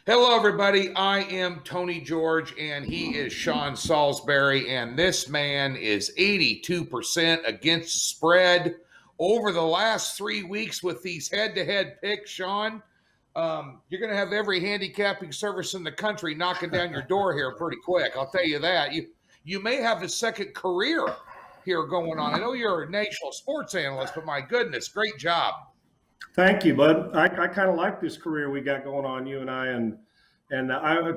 Hello, everybody. I am Tony George, and he is Sean Salisbury, and this man is 82% against the spread over the last 3 weeks with these head-to-head picks. Sean, you're going to have every handicapping service in the country knocking down your door here pretty quick. I'll tell you that. You may have a second career here going on. I know you're a national sports analyst, but my goodness, great job. Thank you, bud. I kind of like this career we got going on, you and I, and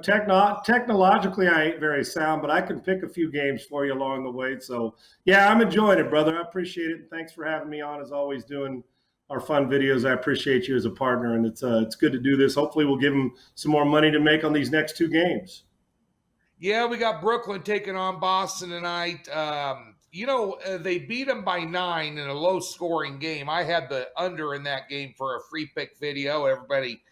technologically I ain't very sound, but I can pick a few games for you along the way. So yeah, I'm enjoying it, brother. I appreciate it. And thanks for having me on, as always, doing our fun videos. I appreciate you as a partner, and it's good to do this. Hopefully, we'll give them some more money to make on these next two games. Yeah, we got Brooklyn taking on Boston tonight. They beat them by 9 in a low-scoring game. I had the under in that game for a free pick video. Everybody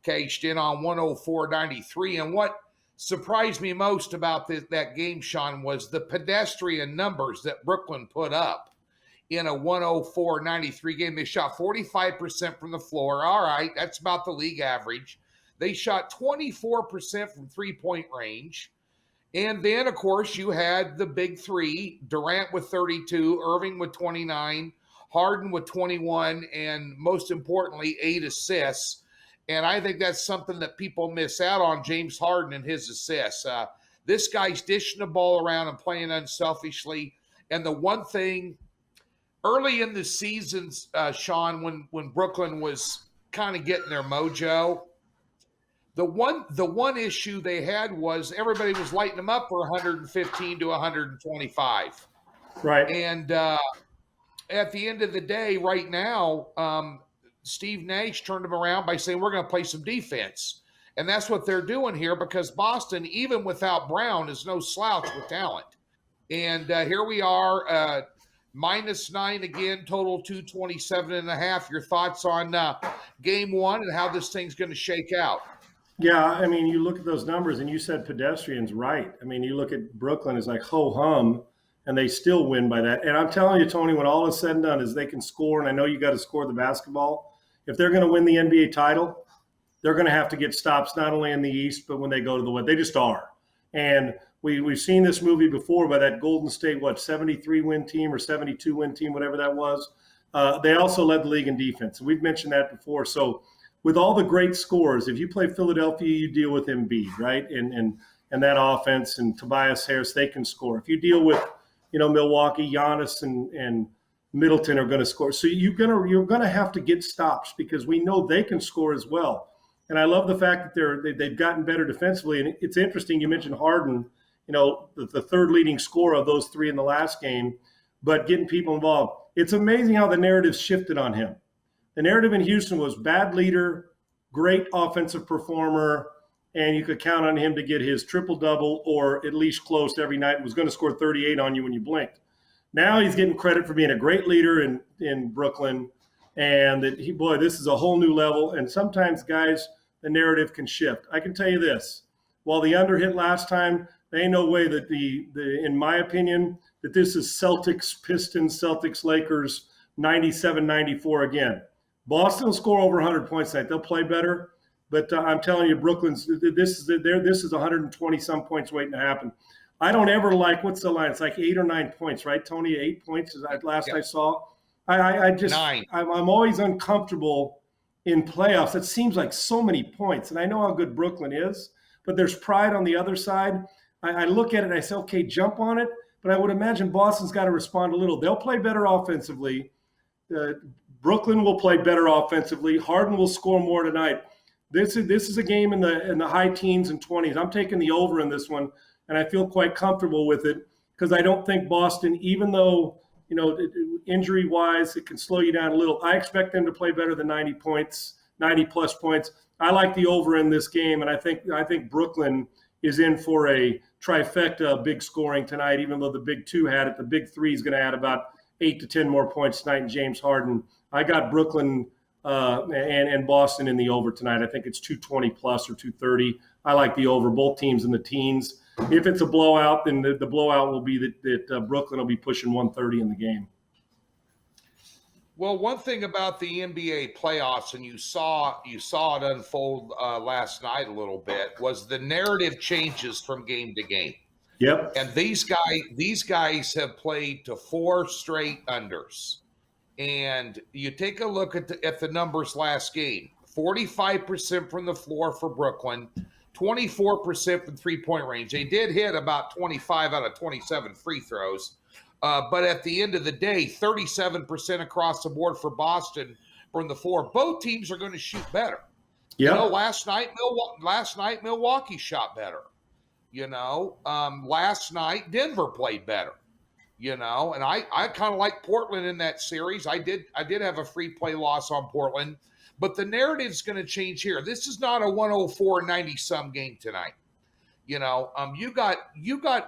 cashed in on 104.93. And what surprised me most about that game, Sean, was the pedestrian numbers that Brooklyn put up in a 104.93 game. They shot 45% from the floor. All right, that's about the league average. They shot 24% from three-point range. And then, of course, you had the big three, Durant with 32, Irving with 29, Harden with 21, and most importantly, 8 assists. And I think that's something that people miss out on, James Harden and his assists. This guy's dishing the ball around and playing unselfishly. And the one thing, early in the season, Sean, when Brooklyn was kind of getting their mojo, the one issue they had was everybody was lighting them up for 115 to 125. Right. And at the end of the day, right now, Steve Nash turned them around by saying, we're going to play some defense. And that's what they're doing here, because Boston, even without Brown, is no slouch with talent. And here we are, -9 again, total 227.5. Your thoughts on game one and how this thing's going to shake out? Yeah, I mean, you look at those numbers, and you said pedestrians, right? I mean, you look at Brooklyn, it's like ho-hum, and they still win by that. And I'm telling you, Tony, when all is said and done, is they can score, and I know you got to score the basketball. If they're going to win the NBA title, they're going to have to get stops not only in the East, but when they go to the West. They just are. And we've seen this movie before by that Golden State, 73-win team or 72-win team, whatever that was. They also led the league in defense. We've mentioned that before. So with all the great scores, if you play Philadelphia, you deal with Embiid, right? And that offense, and Tobias Harris, they can score. If you deal with, Milwaukee, Giannis and Middleton are going to score. So you're gonna have to get stops, because we know they can score as well. And I love the fact that they've gotten better defensively. And it's interesting, you mentioned Harden, the third leading scorer of those three in the last game, but getting people involved. It's amazing how the narrative shifted on him. The narrative in Houston was bad leader, great offensive performer, and you could count on him to get his triple-double or at least close every night, and was going to score 38 on you when you blinked. Now he's getting credit for being a great leader in Brooklyn, and that this is a whole new level. And sometimes, guys, the narrative can shift. I can tell you this. While the under hit last time, there ain't no way that in my opinion, that this is Celtics, Pistons, Celtics, Lakers, 97-94 again. Boston will score over 100 points tonight. They'll play better, but I'm telling you, Brooklyn's this is 120 some points waiting to happen. I don't ever like, what's the line? It's like 8 or 9 points, right, Tony? 8 points is that last I saw. I just 9. I'm always uncomfortable in playoffs. It seems like so many points, and I know how good Brooklyn is, but there's pride on the other side. I look at it and I say, okay, jump on it, but I would imagine Boston's got to respond a little. They'll play better offensively. Brooklyn will play better offensively. Harden will score more tonight. This is a game in the high teens and 20s. I'm taking the over in this one, and I feel quite comfortable with it, because I don't think Boston, even though injury-wise it can slow you down a little, I expect them to play better than 90 points, 90-plus points. I like the over in this game, and I think Brooklyn is in for a trifecta of big scoring tonight. Even though the big two had it, the big three is going to add about 8 to 10 more points tonight, and James Harden. I got Brooklyn and Boston in the over tonight. I think it's 220 plus or 230. I like the over, both teams in the teens. If it's a blowout, then the blowout will be that Brooklyn will be pushing 130 in the game. Well, one thing about the NBA playoffs, and you saw it unfold last night a little bit, was the narrative changes from game to game. Yep. And these guys have played to 4 straight unders. And you take a look at the numbers last game: 45% from the floor for Brooklyn, 24% from 3-point range. They did hit about 25 out of 27 free throws. But at the end of the day, 37% across the board for Boston from the floor. Both teams are going to shoot better. Yep. Last night Milwaukee shot better. Last night Denver played better. And I kind of like Portland in that series. I did have a free play loss on Portland, but the narrative's going to change here. This is not a 104-90 some game tonight. You got,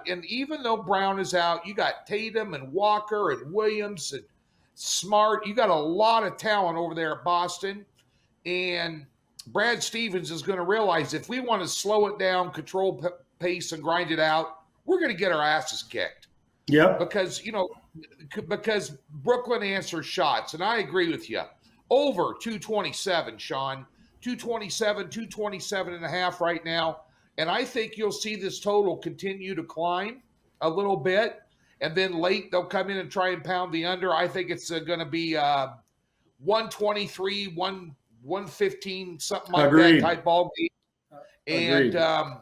and even though Brown is out, you got Tatum and Walker and Williams and Smart. You got a lot of talent over there at Boston. And Brad Stevens is going to realize if we want to slow it down, control pace, and grind it out, we're going to get our asses kicked. Yep. Because Brooklyn answers shots. And I agree with you. Over 227, Sean. 227 and a half right now. And I think you'll see this total continue to climb a little bit. And then late, they'll come in and try and pound the under. I think it's going to be 123, 115, something like Agreed. that type ball game. Agreed. And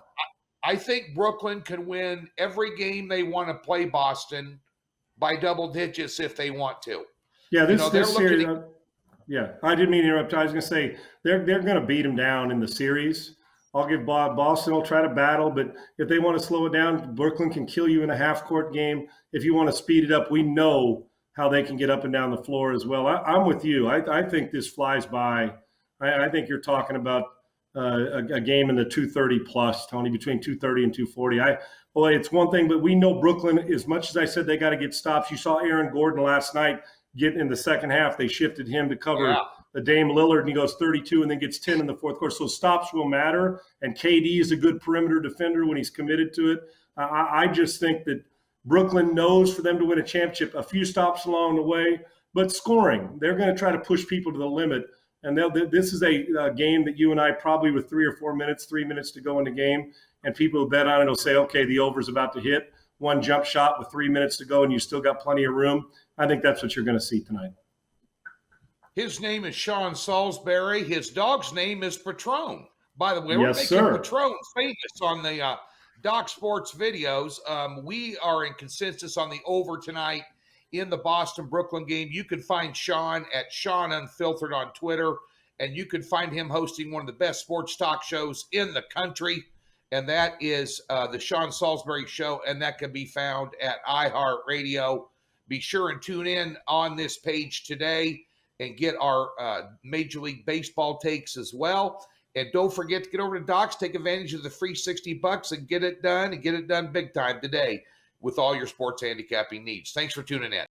I think Brooklyn can win every game they want to play Boston by double digits if they want to. Yeah, this series. Yeah, I didn't mean to interrupt. I was going to say they're going to beat them down in the series. I'll give Boston will try to battle, but if they want to slow it down, Brooklyn can kill you in a half-court game. If you want to speed it up, we know how they can get up and down the floor as well. I'm with you. I think this flies by. I think you're talking about a game in the 230 plus, Tony, between 230 and 240. It's one thing, but we know Brooklyn, as much as I said they got to get stops. You saw Aaron Gordon last night get in the second half. They shifted him to cover the Dame Lillard, and he goes 32 and then gets 10 in the fourth quarter. So stops will matter, and KD is a good perimeter defender when he's committed to it. I just think that Brooklyn knows for them to win a championship, a few stops along the way, but scoring. They're going to try to push people to the limit. And this is a game that you and I probably with 3 minutes to go in the game, and people who bet on it will say, okay, the over's about to hit. One jump shot with 3 minutes to go, and you still got plenty of room. I think that's what you're going to see tonight. His name is Sean Salisbury. His dog's name is Patron. By the way, yes, we're making Patron famous on the Doc Sports videos. We are in consensus on the over tonight in the Boston-Brooklyn game. You can find Sean at Sean Unfiltered on Twitter, and you can find him hosting one of the best sports talk shows in the country, and that is the Sean Salisbury Show, and that can be found at iHeartRadio. Be sure and tune in on this page today and get our Major League Baseball takes as well. And don't forget to get over to Docs, take advantage of the free $60 and get it done big time today with all your sports handicapping needs. Thanks for tuning in.